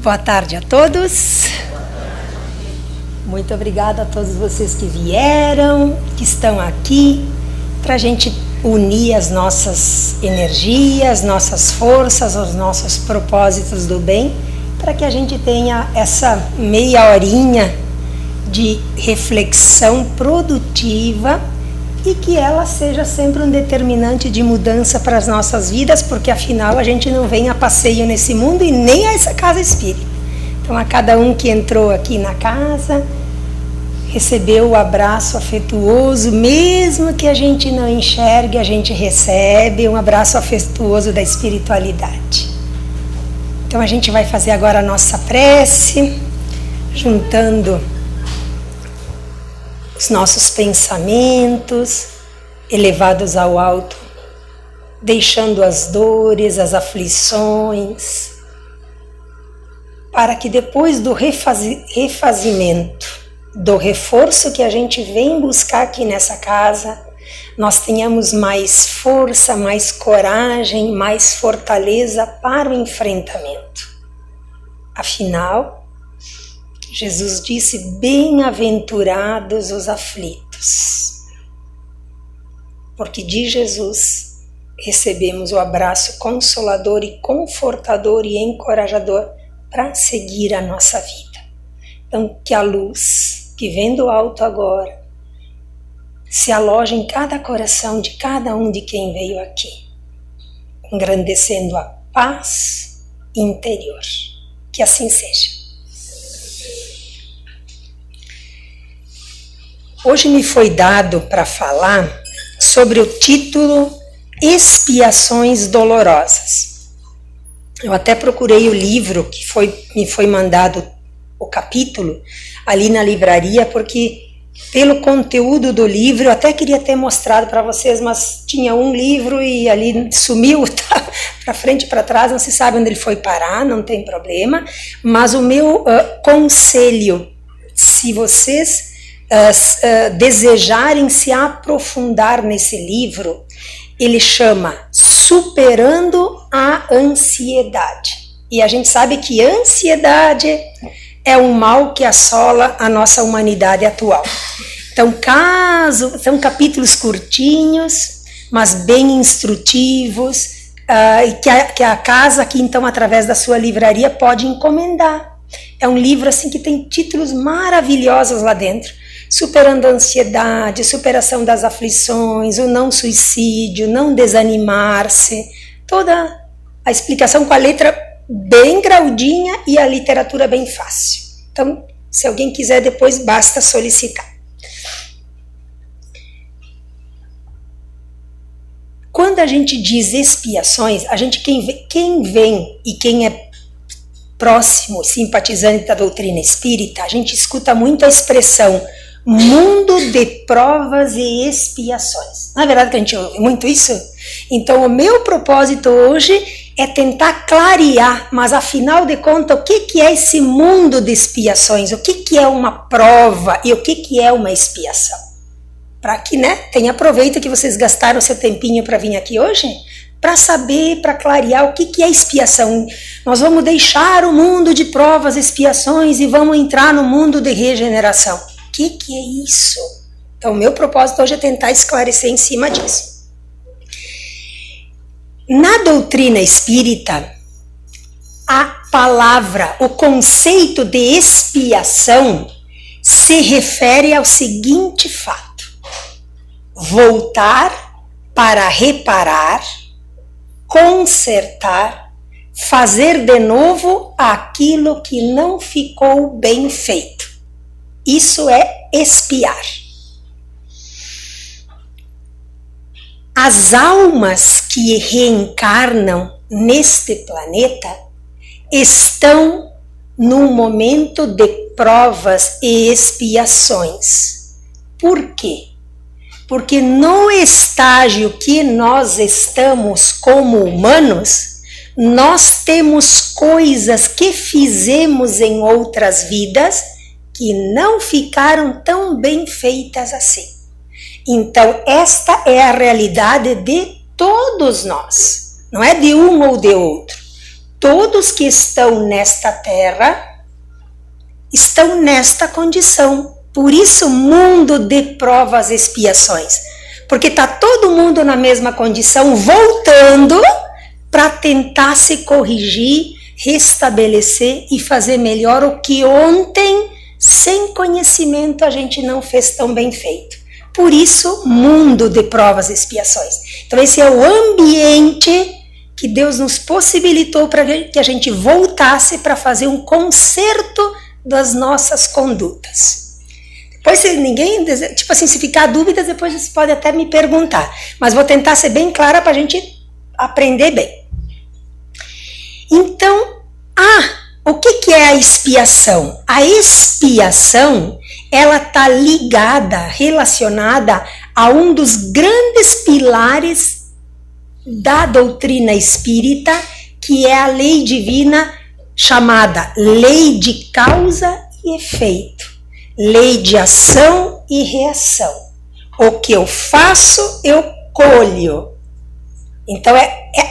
Boa tarde a todos. Muito obrigada a todos vocês que vieram, que estão aqui, para a gente unir as nossas energias, nossas forças, os nossos propósitos do bem, para que a gente tenha essa meia horinha de reflexão produtiva e que ela seja sempre um determinante de mudança para as nossas vidas, porque afinal a gente não vem a passeio nesse mundo e nem a essa casa espírita. Então a cada um que entrou aqui na casa, recebeu o abraço afetuoso, mesmo que a gente não enxergue, a gente recebe um abraço afetuoso da espiritualidade. Então a gente vai fazer agora a nossa prece, juntando os nossos pensamentos elevados ao alto, deixando as dores, as aflições, para que depois do refazimento, do reforço que a gente vem buscar aqui nessa casa, nós tenhamos mais força, mais coragem, mais fortaleza para o enfrentamento. Afinal, Jesus disse: bem-aventurados os aflitos, porque de Jesus recebemos o abraço consolador e confortador e encorajador para seguir a nossa vida. Então, que a luz que vem do alto agora se aloje em cada coração de cada um de quem veio aqui, engrandecendo a paz interior. Que assim seja. Hoje me foi dado para falar sobre o título Expiações Dolorosas. Eu até procurei o livro que me foi mandado, o capítulo, ali na livraria, porque pelo conteúdo do livro, eu até queria ter mostrado para vocês, mas tinha um livro e ali sumiu, tá para frente e para trás, não se sabe onde ele foi parar, não tem problema, mas o meu conselho, se vocês desejarem se aprofundar nesse livro, ele chama Superando a Ansiedade. E a gente sabe que a ansiedade é um mal que assola a nossa humanidade atual. Então, são capítulos curtinhos, mas bem instrutivos, que a casa aqui, então, através da sua livraria, pode encomendar. É um livro assim que tem títulos maravilhosos lá dentro. Superando a ansiedade, superação das aflições, o não suicídio, não desanimar-se, toda a explicação com a letra bem graudinha e a literatura bem fácil. Então, se alguém quiser depois, basta solicitar. Quando a gente diz expiações, quem vem e quem é próximo, simpatizante da doutrina espírita, a gente escuta muito a expressão mundo de provas e expiações. Não é verdade que a gente ouve muito isso? Então o meu propósito hoje é tentar clarear, mas afinal de contas, o que é esse mundo de expiações? O que é uma prova e o que é uma expiação? Para que, tenha proveito que vocês gastaram seu tempinho para vir aqui hoje, para saber, para clarear o que é expiação. Nós vamos deixar o mundo de provas e expiações e vamos entrar no mundo de regeneração. O que é isso? Então, o meu propósito hoje é tentar esclarecer em cima disso. Na doutrina espírita, a palavra, o conceito de expiação se refere ao seguinte fato: voltar para reparar, consertar, fazer de novo aquilo que não ficou bem feito. Isso é expiar. As almas que reencarnam neste planeta estão num momento de provas e expiações. Por quê? Porque no estágio que nós estamos como humanos, nós temos coisas que fizemos em outras vidas que não ficaram tão bem feitas assim. Então, esta é a realidade de todos nós, não é de um ou de outro. todos que estão nesta terra estão nesta condição. Por isso, mundo de provas e expiações. Porque está todo mundo na mesma condição, voltando para tentar se corrigir, restabelecer e fazer melhor o que ontem, sem conhecimento, a gente não fez tão bem feito. Por isso, mundo de provas e expiações. Então, esse é o ambiente que Deus nos possibilitou para que a gente voltasse para fazer um conserto das nossas condutas. Depois, se ninguém, tipo assim, se ficar dúvidas, depois você pode até me perguntar. Mas vou tentar ser bem clara para a gente aprender bem. Então, o que é a expiação? A expiação, ela está ligada, relacionada a um dos grandes pilares da doutrina espírita, que é a lei divina chamada lei de causa e efeito, lei de ação e reação. O que eu faço, eu colho. Então,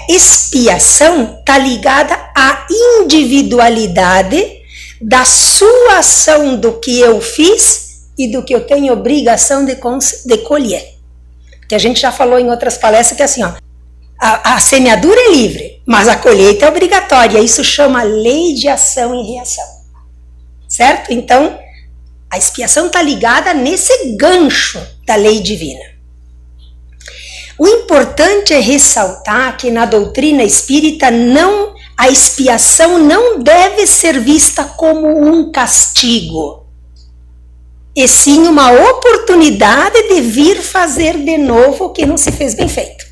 expiação está ligada à individualidade da sua ação do que eu fiz e do que eu tenho obrigação de colher. Que a gente já falou em outras palestras que é assim, ó, a semeadura é livre, mas a colheita é obrigatória. Isso chama lei de ação e reação. Certo? Então, a expiação está ligada nesse gancho da lei divina. O importante é ressaltar que na doutrina espírita a expiação não deve ser vista como um castigo, e sim uma oportunidade de vir fazer de novo o que não se fez bem feito.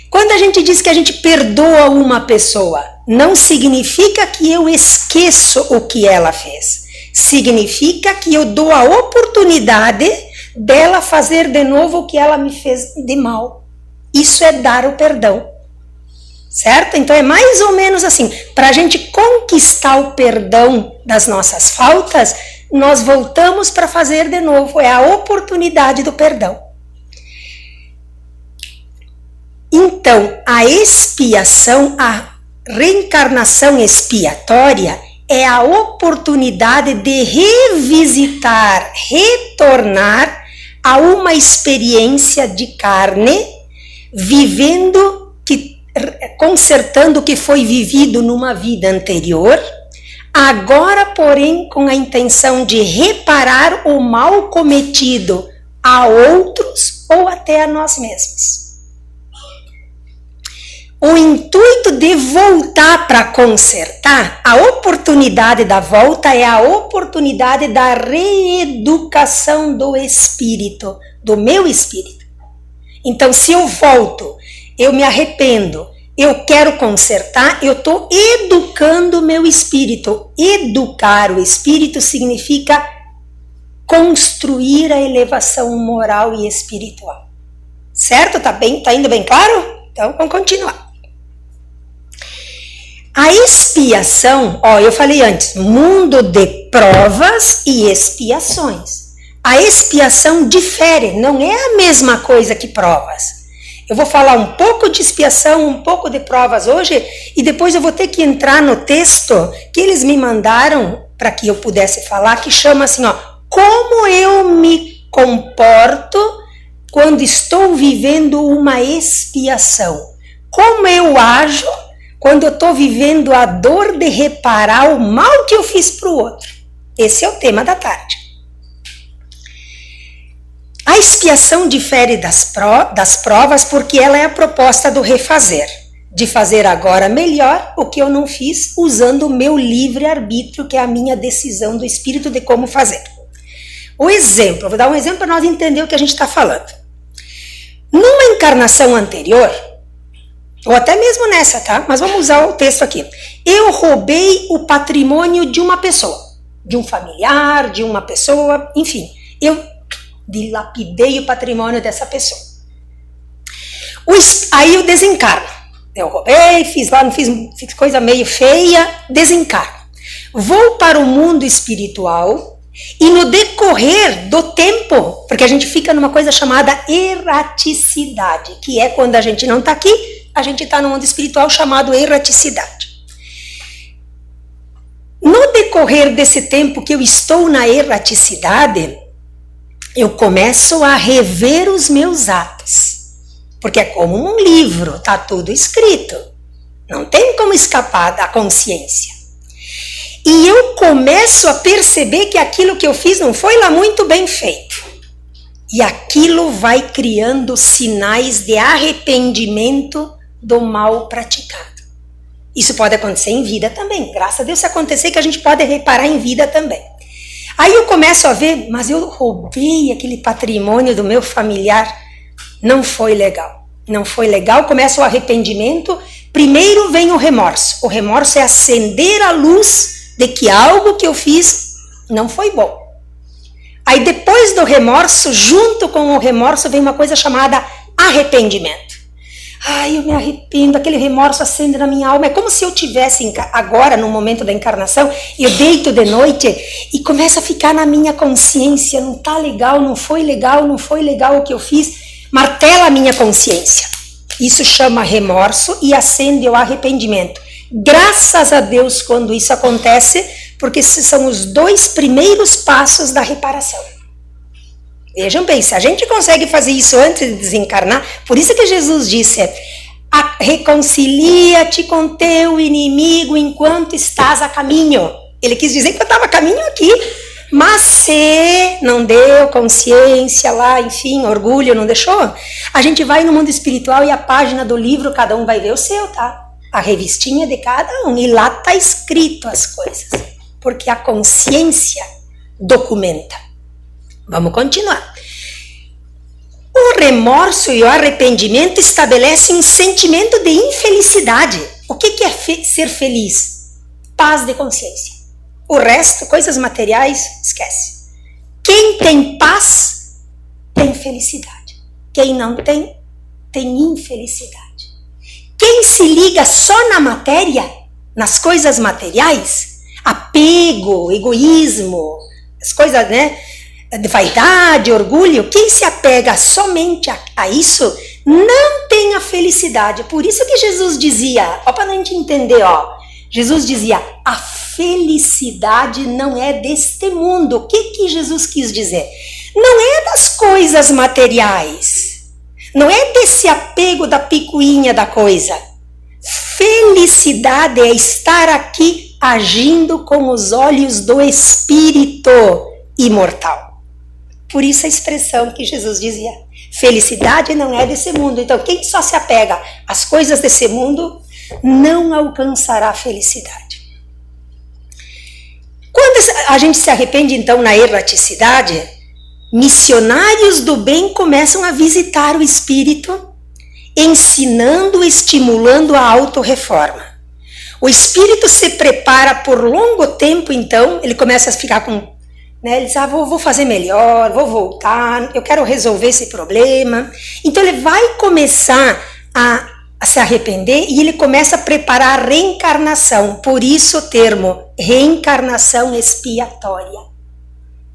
Quando a gente diz que a gente perdoa uma pessoa, não significa que eu esqueço o que ela fez. Significa que eu dou a oportunidade dela fazer de novo o que ela me fez de mal. Isso é dar o perdão. Certo? Então é mais ou menos assim. Para a gente conquistar o perdão das nossas faltas, nós voltamos para fazer de novo. É a oportunidade do perdão. Então, a expiação, a reencarnação expiatória, é a oportunidade de revisitar, retornar a uma experiência de carne, consertando o que foi vivido numa vida anterior, agora, porém, com a intenção de reparar o mal cometido a outros ou até a nós mesmos. O intuito de voltar para consertar, a oportunidade da volta é a oportunidade da reeducação do espírito, do meu espírito. Então, se eu volto, eu me arrependo, eu quero consertar, eu estou educando o meu espírito. Educar o espírito significa construir a elevação moral e espiritual. Certo? Tá indo bem claro? Então, vamos continuar. A expiação, eu falei antes, mundo de provas e expiações. A expiação difere, não é a mesma coisa que provas. Eu vou falar um pouco de expiação, um pouco de provas hoje, e depois eu vou ter que entrar no texto que eles me mandaram para que eu pudesse falar, que chama assim, como eu me comporto quando estou vivendo uma expiação. Como eu ajo quando eu estou vivendo a dor de reparar o mal que eu fiz para o outro. Esse é o tema da tarde. A expiação difere das provas porque ela é a proposta do refazer, de fazer agora melhor o que eu não fiz usando o meu livre-arbítrio, que é a minha decisão do espírito de como fazer. O exemplo, vou dar um exemplo para nós entender o que a gente está falando. Numa encarnação anterior, ou até mesmo nessa, tá? Mas vamos usar o texto aqui. Eu roubei o patrimônio de uma pessoa, de um familiar, de uma pessoa, enfim. Eu dilapidei o patrimônio dessa pessoa. Aí eu desencarno. Eu roubei, fiz coisa meio feia, desencarno. Vou para o mundo espiritual e no decorrer do tempo, porque a gente fica numa coisa chamada erraticidade, que é quando a gente não está aqui, a gente está no mundo espiritual chamado erraticidade. decorrer desse tempo que eu estou na erraticidade, eu começo a rever os meus atos. Porque é como um livro, está tudo escrito. Não tem como escapar da consciência. E eu começo a perceber que aquilo que eu fiz não foi lá muito bem feito. E aquilo vai criando sinais de arrependimento do mal praticado. Isso pode acontecer em vida também. Graças a Deus, se acontecer, que a gente pode reparar em vida também. Aí eu começo a ver, mas eu roubei aquele patrimônio do meu familiar. Não foi legal. Não foi legal. Começa o arrependimento. Primeiro vem o remorso. O remorso é acender a luz de que algo que eu fiz não foi bom. Aí depois do remorso, junto com o remorso, vem uma coisa chamada arrependimento. Ai, eu me arrependo, aquele remorso acende na minha alma. É como se eu tivesse agora, no momento da encarnação, eu deito de noite e começa a ficar na minha consciência. Não tá legal, não foi legal o que eu fiz. Martela a minha consciência. Isso chama remorso e acende o arrependimento. Graças a Deus quando isso acontece, porque esses são os 2 primeiros passos da reparação. Vejam bem, se a gente consegue fazer isso antes de desencarnar, por isso que Jesus disse, reconcilia-te com teu inimigo enquanto estás a caminho. Ele quis dizer que eu estava a caminho aqui, mas se não deu consciência lá, enfim, orgulho não deixou, a gente vai no mundo espiritual e a página do livro, cada um vai ver o seu, tá? A revistinha de cada um, e lá está escrito as coisas, porque a consciência documenta. Vamos continuar. O remorso e o arrependimento estabelecem um sentimento de infelicidade. O que é ser feliz? Paz de consciência. O resto, coisas materiais, esquece. Quem tem paz, tem felicidade. Quem não tem, tem infelicidade. Quem se liga só na matéria, nas coisas materiais, apego, egoísmo, as coisas, né? De vaidade, orgulho, quem se apega somente a isso, não tem a felicidade. Por isso que Jesus dizia, ó, para a gente entender, ó, Jesus dizia, a felicidade não é deste mundo. O que Jesus quis dizer? Não é das coisas materiais, não é desse apego da picuinha da coisa. Felicidade é estar aqui agindo com os olhos do Espírito imortal. Por isso a expressão que Jesus dizia, felicidade não é desse mundo. Então quem só se apega às coisas desse mundo não alcançará a felicidade. Quando a gente se arrepende então na erraticidade, missionários do bem começam a visitar o espírito, ensinando, estimulando a autorreforma. O espírito se prepara por longo tempo, então, ele começa a ficar com... Ele diz, vou fazer melhor, vou voltar, eu quero resolver esse problema. Então ele vai começar a se arrepender e ele começa a preparar a reencarnação. Por isso o termo reencarnação expiatória.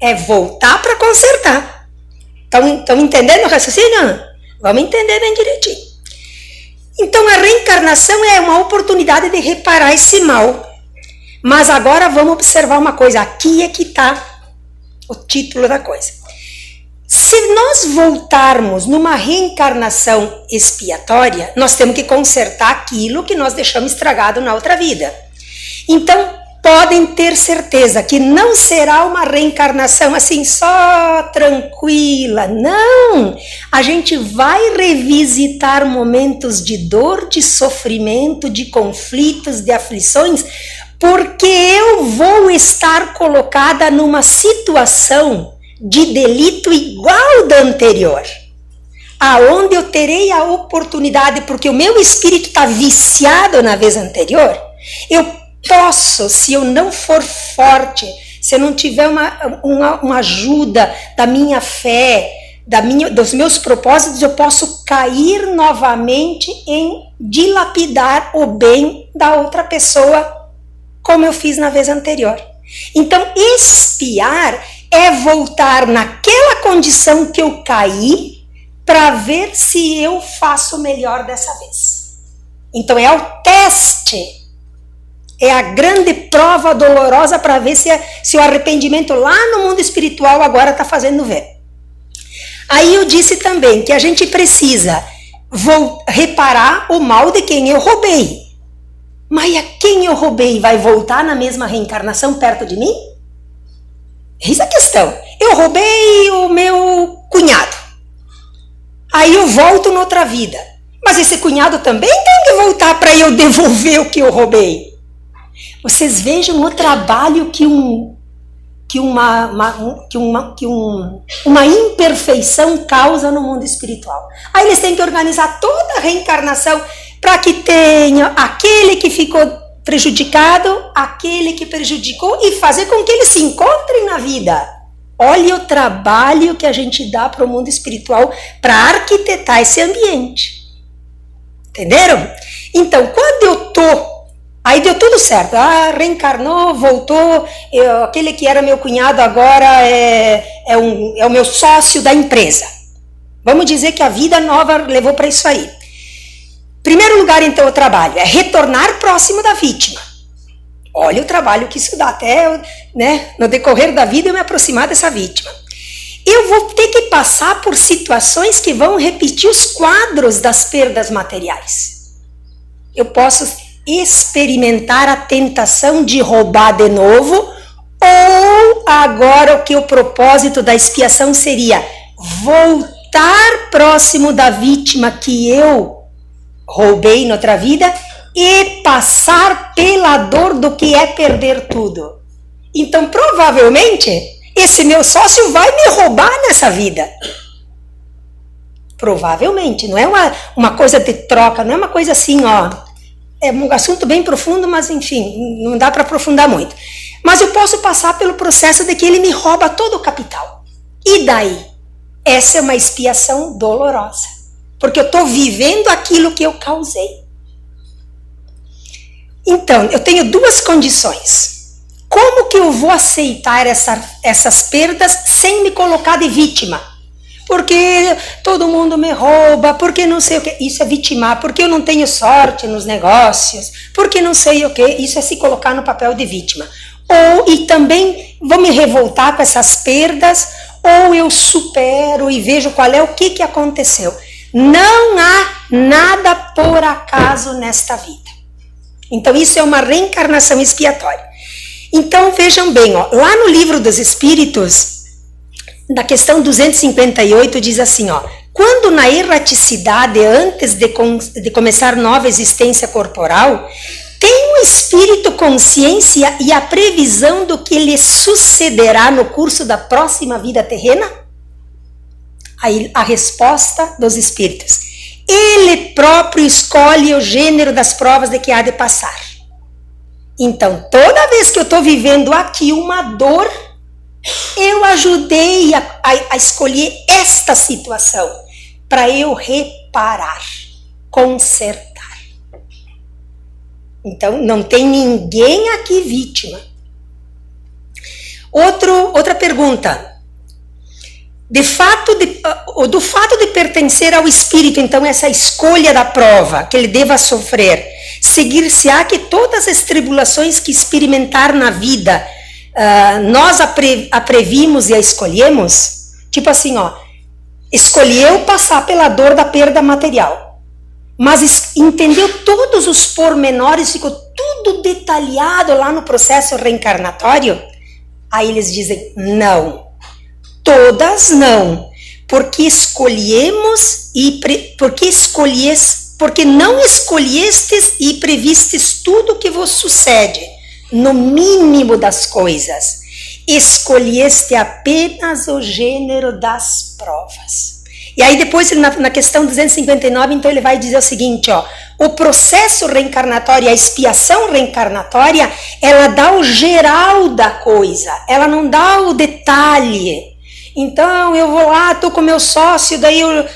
É voltar para consertar. Estão entendendo o raciocínio? Vamos entender bem direitinho. Então a reencarnação é uma oportunidade de reparar esse mal. Mas agora vamos observar uma coisa, aqui é que está o título da coisa. Se nós voltarmos numa reencarnação expiatória, nós temos que consertar aquilo que nós deixamos estragado na outra vida. Então, podem ter certeza que não será uma reencarnação assim só tranquila. Não! A gente vai revisitar momentos de dor, de sofrimento, de conflitos, de aflições, porque eu vou estar colocada numa situação de delito igual da anterior, aonde eu terei a oportunidade, porque o meu espírito está viciado na vez anterior, eu posso, se eu não for forte, se eu não tiver uma ajuda da minha fé, dos meus propósitos, eu posso cair novamente em dilapidar o bem da outra pessoa, como eu fiz na vez anterior. Então, expiar é voltar naquela condição que eu caí para ver se eu faço melhor dessa vez. Então, é o teste. É a grande prova dolorosa para ver se o arrependimento lá no mundo espiritual agora está fazendo ver. Aí eu disse também que a gente precisa reparar o mal de quem eu roubei. Mas a quem eu roubei vai voltar na mesma reencarnação perto de mim? Eis a questão. Eu roubei o meu cunhado. Aí eu volto noutra vida. Mas esse cunhado também tem que voltar para eu devolver o que eu roubei. Vocês vejam o trabalho que uma imperfeição causa no mundo espiritual. Aí eles têm que organizar toda a reencarnação para que tenha aquele que ficou prejudicado, aquele que prejudicou e fazer com que eles se encontrem na vida. Olha o trabalho que a gente dá para o mundo espiritual para arquitetar esse ambiente. Entenderam? Então, quando eu tô... Aí deu tudo certo. Reencarnou, voltou. Aquele que era meu cunhado agora é o meu sócio da empresa. Vamos dizer que a vida nova levou para isso aí. Primeiro lugar, então, o trabalho é retornar próximo da vítima. Olha o trabalho que isso dá. Até no decorrer da vida eu me aproximar dessa vítima. Eu vou ter que passar por situações que vão repetir os quadros das perdas materiais. Eu posso experimentar a tentação de roubar de novo, ou agora o propósito da expiação seria voltar próximo da vítima que eu roubei noutra vida e passar pela dor do que é perder tudo. Então, provavelmente, esse meu sócio vai me roubar nessa vida. Provavelmente, não é uma coisa de troca, não é uma coisa assim, é um assunto bem profundo, mas enfim, não dá para aprofundar muito. Mas eu posso passar pelo processo de que ele me rouba todo o capital. E daí? Essa é uma expiação dolorosa. Porque eu estou vivendo aquilo que eu causei. Então, eu tenho duas condições. Como que eu vou aceitar essas perdas sem me colocar de vítima? Porque todo mundo me rouba, porque não sei o que. Isso é vitimar, porque eu não tenho sorte nos negócios, porque não sei o que. Isso é se colocar no papel de vítima. E também vou me revoltar com essas perdas, ou eu supero e vejo qual é o que aconteceu. Não há nada por acaso nesta vida. Então isso é uma reencarnação expiatória. Então vejam bem, lá no Livro dos Espíritos, na questão 258, diz assim, quando na erraticidade, antes de começar nova existência corporal, tem o espírito consciência e a previsão do que lhe sucederá no curso da próxima vida terrena? Aí a resposta dos espíritos. Ele próprio escolhe o gênero das provas de que há de passar. Então, toda vez que eu estou vivendo aqui uma dor, eu ajudei a escolher esta situação para eu reparar, consertar. Então, não tem ninguém aqui vítima. Outra pergunta. Do fato de pertencer ao espírito, então, essa escolha da prova que ele deva sofrer, seguir-se-á que todas as tribulações que experimentar na vida, nós a previmos e a escolhemos? Tipo assim, escolheu passar pela dor da perda material, mas entendeu todos os pormenores, ficou tudo detalhado lá no processo reencarnatório? Aí eles dizem, não. Todas não, porque porque não escolhestes e previstes tudo que vos sucede, no mínimo das coisas. Escolheste apenas o gênero das provas. E aí depois, na questão 259, então ele vai dizer o seguinte, o processo reencarnatório, a expiação reencarnatória, ela dá o geral da coisa, ela não dá o detalhe. Então eu vou lá, estou com meu sócio, daí eu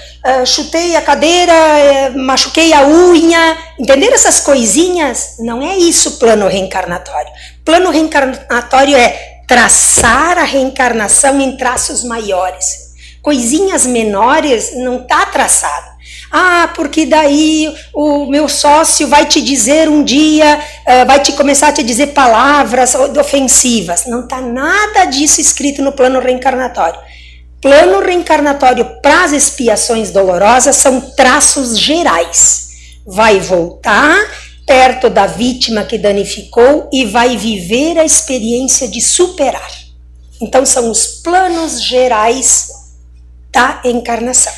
chutei a cadeira, machuquei a unha, entenderam essas coisinhas? Não é isso o plano reencarnatório. Plano reencarnatório é traçar a reencarnação em traços maiores. Coisinhas menores não está traçado. Ah, porque daí o meu sócio vai te dizer um dia, vai te começar a te dizer palavras ofensivas. Não está nada disso escrito no plano reencarnatório. Plano reencarnatório para as expiações dolorosas são traços gerais. Vai voltar perto da vítima que danificou e vai viver a experiência de superar. Então são os planos gerais da encarnação.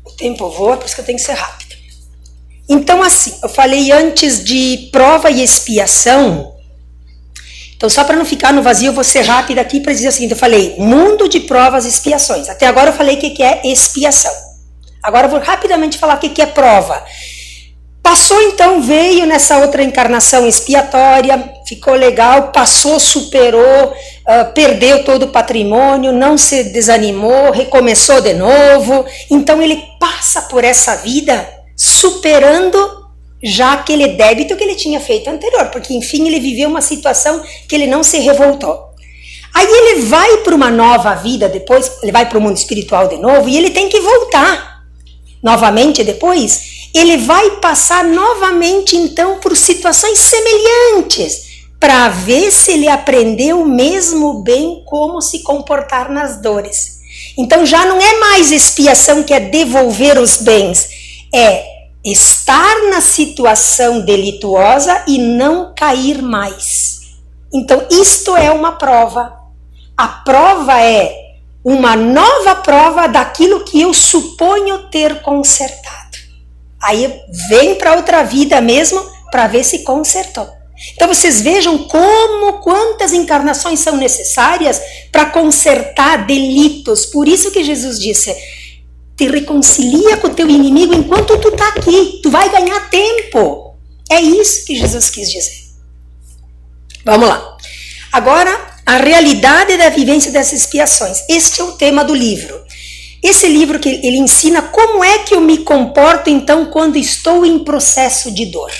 O tempo voa, por isso que eu tenho que ser rápida. Então assim, eu falei antes de prova e expiação. Então só para não ficar no vazio, eu vou ser rápida aqui para dizer o seguinte, eu falei mundo de provas e expiações. Até agora eu falei o que é expiação. Agora eu vou rapidamente falar o que é prova. Passou então, veio nessa outra encarnação expiatória, ficou legal, passou, superou, perdeu todo o patrimônio, não se desanimou, recomeçou de novo. Então ele passa por essa vida superando já aquele débito que ele tinha feito anterior, porque enfim ele viveu uma situação que ele não se revoltou. Aí ele vai para uma nova vida depois, ele vai para o mundo espiritual de novo e ele tem que voltar novamente depois. Ele vai passar novamente, então, por situações semelhantes, para ver se ele aprendeu mesmo bem como se comportar nas dores. Então, já não é mais expiação que é devolver os bens, é estar na situação delituosa e não cair mais. Então, isto é uma prova. A prova é uma nova prova daquilo que eu suponho ter consertado. Aí vem para outra vida mesmo para ver se consertou. Então vocês vejam quantas encarnações são necessárias para consertar delitos. Por isso que Jesus disse, te reconcilia com o teu inimigo enquanto tu está aqui. Tu vai ganhar tempo. É isso que Jesus quis dizer. Vamos lá. Agora, a realidade da vivência dessas expiações. Este é o tema do livro. Esse livro que ele ensina como é que eu me comporto então quando estou em processo de dor.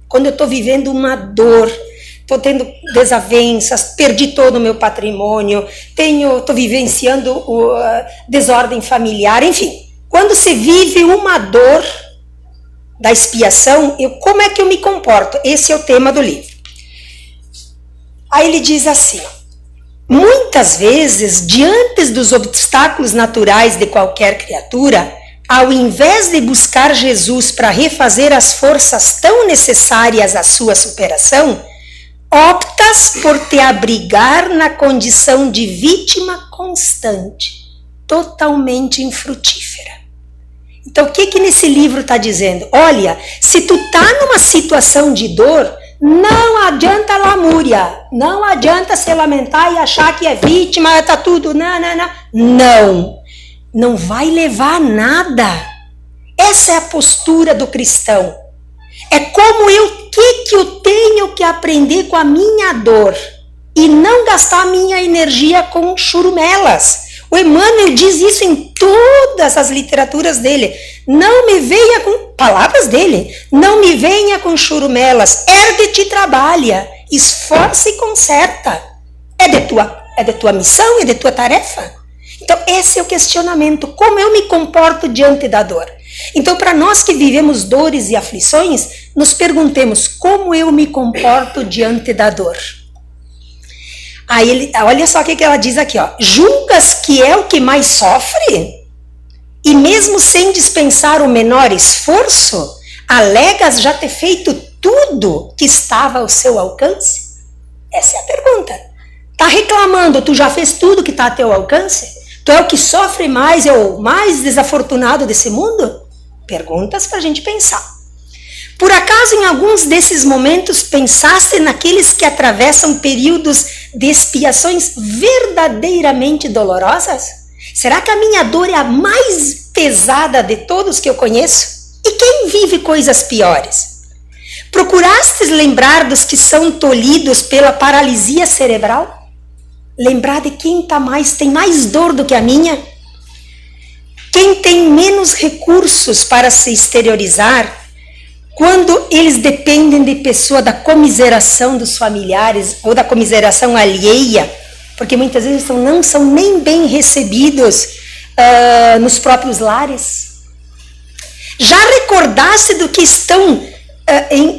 Quando eu estou vivendo uma dor, estou tendo desavenças, perdi todo o meu patrimônio, estou vivenciando desordem familiar, enfim. Quando se vive uma dor da expiação, como é que eu me comporto? Esse é o tema do livro. Aí ele diz assim, muitas vezes, diante dos obstáculos naturais de qualquer criatura, ao invés de buscar Jesus para refazer as forças tão necessárias à sua superação, optas por te abrigar na condição de vítima constante, totalmente infrutífera. Então, o que nesse livro está dizendo? Olha, se tu está numa situação de dor, não adianta lamúria, não adianta se lamentar e achar que é vítima, está tudo, não vai levar a nada. Essa é a postura do cristão. É como o que eu tenho que aprender com a minha dor e não gastar a minha energia com churumelas. O Emmanuel diz isso em todas as literaturas dele. Não me venha com palavras dele. Não me venha com churumelas. Ergue-te e trabalha. Esforça e conserta. É de tua missão, é de tua tarefa. Então esse é o questionamento. Como eu me comporto diante da dor? Então para nós que vivemos dores e aflições, nos perguntemos como eu me comporto diante da dor. Aí olha só o que ela diz aqui, ó. Julgas que é o que mais sofre? E mesmo sem dispensar o menor esforço, alegas já ter feito tudo que estava ao seu alcance? Essa é a pergunta. Tá reclamando, tu já fez tudo que está a teu alcance? Tu é o que sofre mais, é o mais desafortunado desse mundo? Perguntas para a gente pensar. Por acaso, em alguns desses momentos, pensaste naqueles que atravessam períodos de expiações verdadeiramente dolorosas? Será que a minha dor é a mais pesada de todos que eu conheço? E quem vive coisas piores? Procurastes lembrar dos que são tolhidos pela paralisia cerebral? Lembrar de quem tem mais dor do que a minha? Quem tem menos recursos para se exteriorizar? Quando eles dependem da comiseração dos familiares ou da comiseração alheia, porque muitas vezes não são nem bem recebidos nos próprios lares? Já recordaste do que estão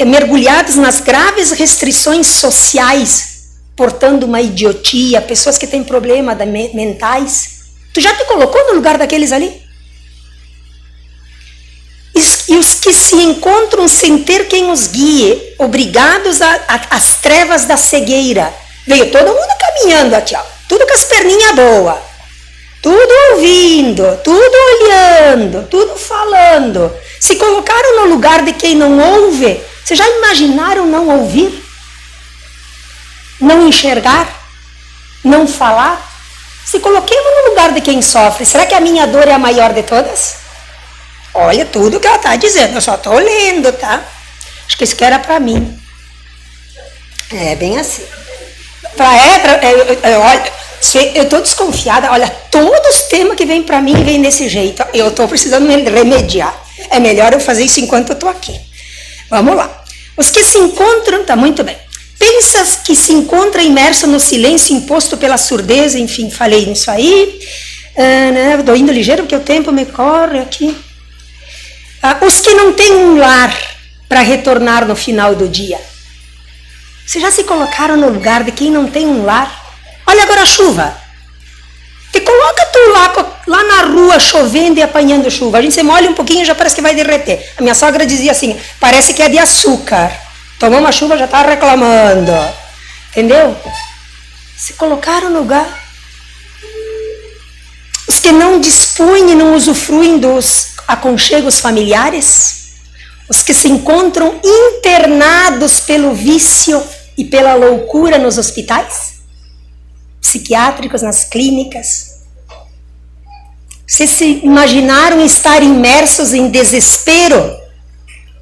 mergulhados nas graves restrições sociais, portando uma idiotia, pessoas que têm problemas mentais? Tu já te colocou no lugar daqueles ali? E os que se encontram sem ter quem os guie, obrigados às trevas da cegueira. Veio todo mundo caminhando aqui, ó, tudo com as perninhas boas, tudo ouvindo, tudo olhando, tudo falando. Se colocaram no lugar de quem não ouve. Vocês já imaginaram não ouvir? Não enxergar? Não falar? Se coloquemos no lugar de quem sofre, será que a minha dor é a maior de todas? Olha tudo que ela está dizendo, eu só estou lendo, tá? Acho que isso que era para mim. É bem assim. Olha, eu estou desconfiada, olha, todos os temas que vêm para mim vêm desse jeito. Eu estou precisando me remediar. É melhor eu fazer isso enquanto eu estou aqui. Vamos lá. Os que se encontram, tá muito bem. Pensas que se encontra imerso no silêncio imposto pela surdez, enfim, falei nisso aí. Estou indo ligeiro porque o tempo me corre aqui. Os que não têm um lar para retornar no final do dia. Vocês já se colocaram no lugar de quem não tem um lar? Olha agora a chuva. Te coloca tu lá na rua chovendo e apanhando chuva. A gente se molha um pouquinho e já parece que vai derreter. A minha sogra dizia assim, parece que é de açúcar. Tomou uma chuva, já está reclamando. Entendeu? Se colocaram no lugar. Os que não dispõem e não usufruem dos aconchegos familiares. Os que se encontram internados pelo vício e pela loucura nos hospitais psiquiátricos, nas clínicas. Vocês se imaginaram estar imersos em desespero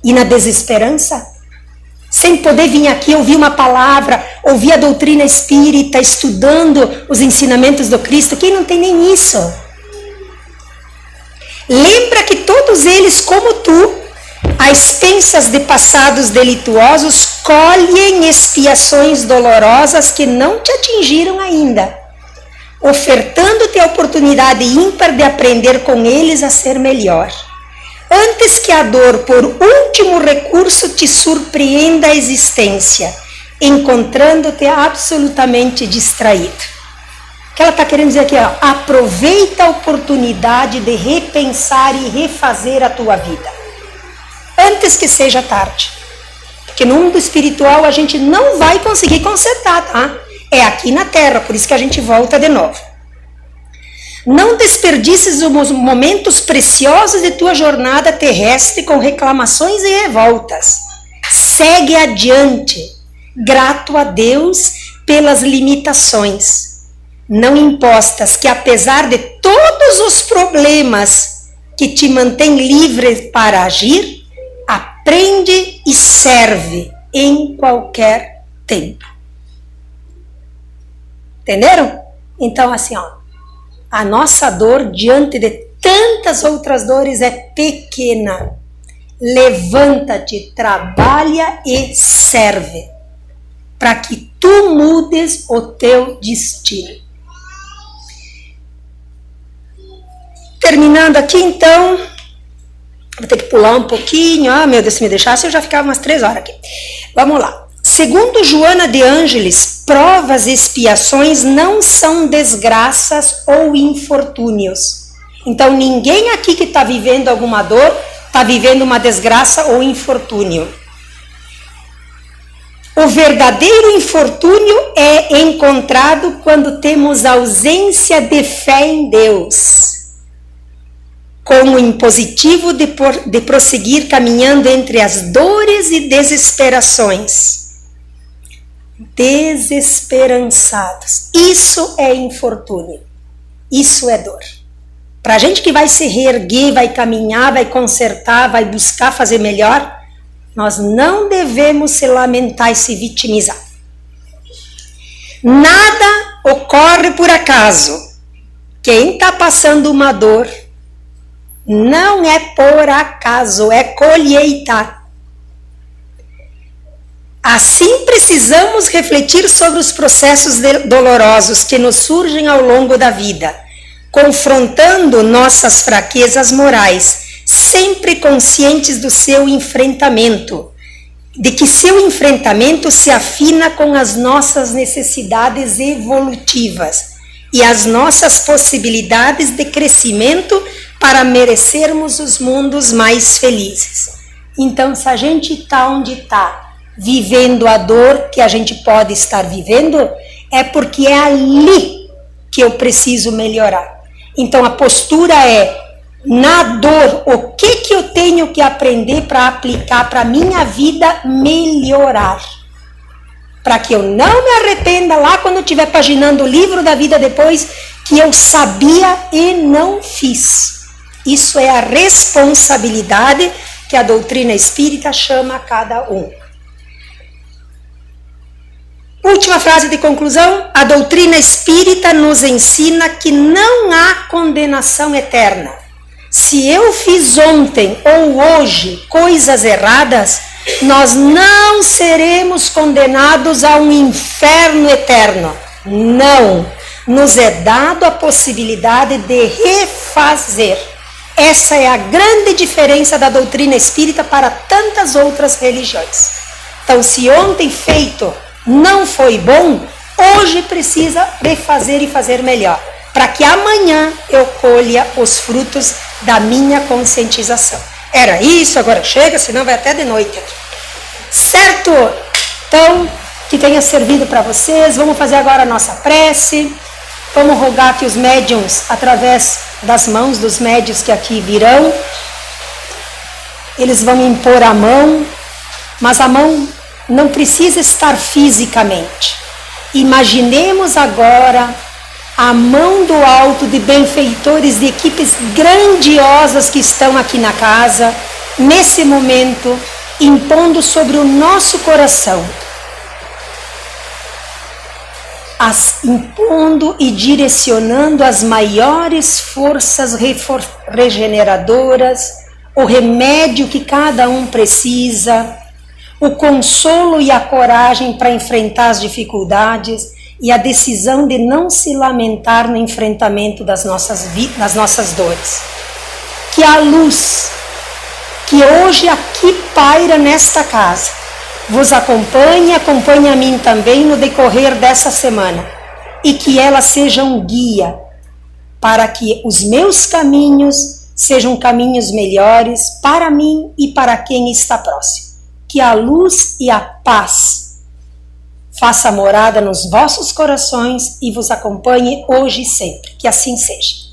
e na desesperança? Sem poder vir aqui ouvir uma palavra, ouvir a doutrina espírita, estudando os ensinamentos do Cristo. Quem não tem nem isso? Lembra que todos eles, como tu, a expensas de passados delituosos, colhem expiações dolorosas que não te atingiram ainda, ofertando-te a oportunidade ímpar de aprender com eles a ser melhor. Antes que a dor, por último recurso, te surpreenda a existência, encontrando-te absolutamente distraído. O que ela está querendo dizer aqui? Aproveita a oportunidade de repensar e refazer a tua vida. Antes que seja tarde. Porque no mundo espiritual a gente não vai conseguir consertar, tá? É aqui na Terra, por isso que a gente volta de novo. Não desperdices os momentos preciosos de tua jornada terrestre com reclamações e revoltas. Segue adiante, grato a Deus pelas limitações não impostas, que apesar de todos os problemas que te mantêm livre para agir, aprende e serve em qualquer tempo. Entenderam? Então, assim, a nossa dor diante de tantas outras dores é pequena. Levanta-te, trabalha e serve, para que tu mudes o teu destino. Terminando aqui, então, vou ter que pular um pouquinho. Meu Deus, se me deixasse eu já ficava umas 3 horas aqui. Vamos lá. Segundo Joana de Ângeles, provas e expiações não são desgraças ou infortúnios. Então, ninguém aqui que está vivendo alguma dor está vivendo uma desgraça ou infortúnio. O verdadeiro infortúnio é encontrado quando temos ausência de fé em Deus, com o impositivo de prosseguir caminhando entre as dores e desesperações. Desesperançados. Isso é infortúnio. Isso é dor. Para a gente que vai se reerguer, vai caminhar, vai consertar, vai buscar fazer melhor, nós não devemos se lamentar e se vitimizar. Nada ocorre por acaso. Quem está passando uma dor não é por acaso, é colheita. Assim precisamos refletir sobre os processos dolorosos que nos surgem ao longo da vida, confrontando nossas fraquezas morais, sempre conscientes do seu enfrentamento, de que seu enfrentamento se afina com as nossas necessidades evolutivas e as nossas possibilidades de crescimento para merecermos os mundos mais felizes. Então, se a gente está onde está, vivendo a dor que a gente pode estar vivendo, é porque é ali que eu preciso melhorar. Então, a postura é, na dor, o que eu tenho que aprender para aplicar para a minha vida melhorar? Para que eu não me arrependa lá quando eu estiver paginando o livro da vida depois, que eu sabia e não fiz. Isso é a responsabilidade que a doutrina espírita chama a cada um. Última frase de conclusão: a doutrina espírita nos ensina que não há condenação eterna. Se eu fiz ontem ou hoje coisas erradas, nós não seremos condenados a um inferno eterno. Não. Nos é dado a possibilidade de refazer. Essa é a grande diferença da doutrina espírita para tantas outras religiões. Então, se ontem feito não foi bom, hoje precisa refazer e fazer melhor, para que amanhã eu colha os frutos da minha conscientização. Era isso, agora chega, senão vai até de noite aqui. Certo? Então, que tenha servido para vocês. Vamos fazer agora a nossa prece. Vamos rogar que os médiuns, através das mãos dos médiuns que aqui virão, eles vão impor a mão, mas a mão não precisa estar fisicamente. Imaginemos agora a mão do alto de benfeitores de equipes grandiosas que estão aqui na casa, nesse momento, impondo sobre o nosso coração, impondo e direcionando as maiores forças regeneradoras, o remédio que cada um precisa, o consolo e a coragem para enfrentar as dificuldades e a decisão de não se lamentar no enfrentamento das nossas dores. Que a luz que hoje aqui paira nesta casa vos acompanhe a mim também no decorrer dessa semana, e que ela seja um guia para que os meus caminhos sejam caminhos melhores para mim e para quem está próximo. Que a luz e a paz faça morada nos vossos corações e vos acompanhe hoje e sempre. Que assim seja.